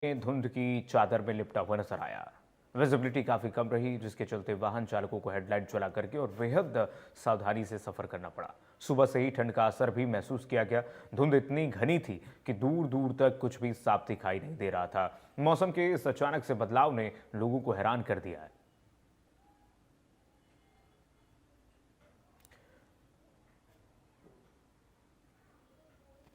धुंध की चादर में लिपटा हुआ नजर आया। विजिबिलिटी काफी कम रही, जिसके चलते वाहन चालकों को हेडलाइट जला करके और बेहद सावधानी से सफर करना पड़ा। सुबह से ही ठंड का असर भी महसूस किया गया। धुंध इतनी घनी थी कि दूर दूर तक कुछ भी साफ दिखाई नहीं दे रहा था। मौसम के इस अचानक से बदलाव ने लोगों को हैरान कर दिया है।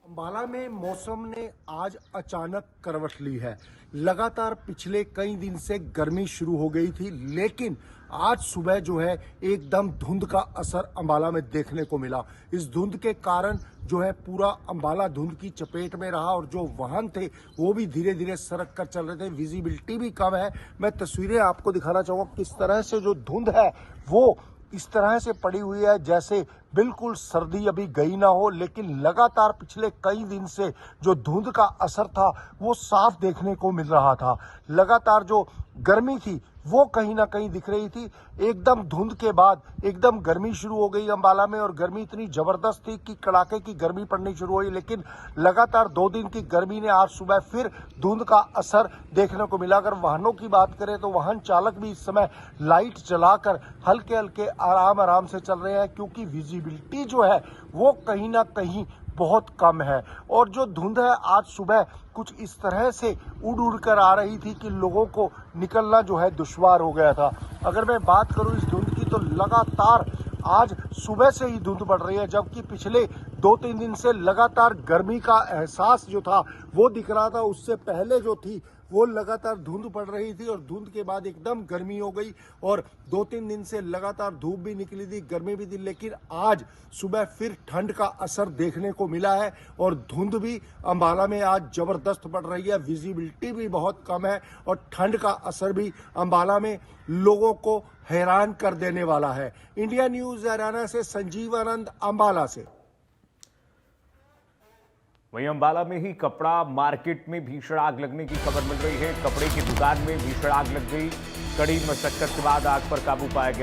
अंबाला में मौसम ने आज अचानक करवट ली है। लगातार पिछले कई दिन से गर्मी शुरू हो गई थी, लेकिन आज सुबह जो है एकदम धुंध का असर अंबाला में देखने को मिला। इस धुंध के कारण जो है पूरा अंबाला धुंध की चपेट में रहा और जो वाहन थे वो भी धीरे धीरे सरक कर चल रहे थे। विजिबिलिटी भी कम है। मैं तस्वीरें आपको दिखाना चाहूंगा किस तरह से जो धुंध है वो इस तरह से पड़ी हुई है जैसे बिल्कुल सर्दी अभी गई ना हो, लेकिन लगातार पिछले कई दिन से जो धुंध का असर था वो साफ देखने को मिल रहा था। लगातार जो गर्मी थी वो कहीं ना कहीं दिख रही थी। एकदम धुंध के बाद एकदम गर्मी शुरू हो गई अंबाला में और गर्मी इतनी जबरदस्त थी कि कड़ाके की गर्मी पड़नी शुरू हुई। लेकिन लगातार 2 दिन की गर्मी ने आज सुबह फिर धुंध का असर देखने को मिला। अगर वाहनों की बात करें तो वाहन चालक भी इस समय लाइट जलाकर हल्के हल्के आराम से चल रहे हैं, क्योंकि विजिबिलिटी जो है वो कहीं ना कहीं बहुत कम है। और जो धुंध है आज सुबह कुछ इस तरह से उड़ कर आ रही थी कि लोगों को निकलना जो है दुश्वार हो गया था। अगर मैं बात करूं इस धुंध की तो लगातार आज सुबह से ही धुंध बढ़ रही है, जबकि पिछले 2-3 दिन से लगातार गर्मी का एहसास जो था वो दिख रहा था। उससे पहले जो थी वो लगातार धुंध पड़ रही थी और धुंध के बाद एकदम गर्मी हो गई और 2-3 दिन से लगातार धूप भी निकली थी, गर्मी भी थी। लेकिन आज सुबह फिर ठंड का असर देखने को मिला है और धुंध भी अंबाला में आज जबरदस्त पड़ रही है। विजिबिलिटी भी बहुत कम है और ठंड का असर भी अंबाला में लोगों को हैरान कर देने वाला है। इंडिया न्यूज हरियाणा से संजीव आनंद, अंबाला से। वहीं अंबाला में ही कपड़ा मार्केट में भीषण आग लगने की खबर मिल रही है। कपड़े की दुकान में भीषण आग लग गई। कड़ी मशक्कत के बाद आग पर काबू पाया गया।